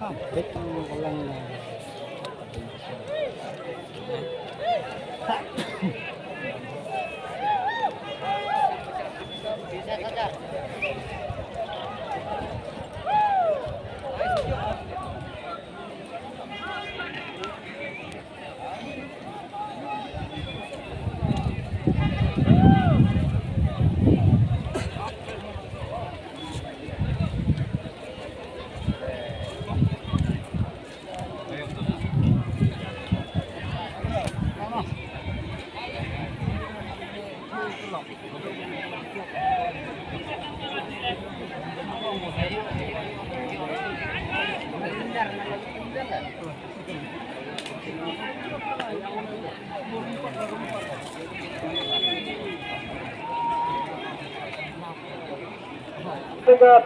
Tiga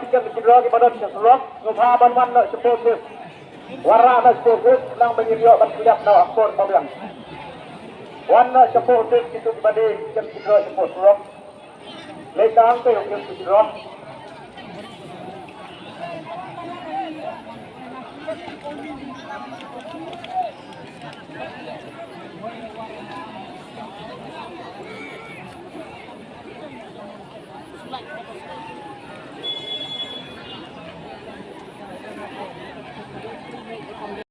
kepada badan seluruh Nubhaban Wana Seposis Warana Seposis sedang menyediakan bersiap dalam akun pembilang Wana Seposis itu dibanding tiga Seposis Leka angka yang kedua Like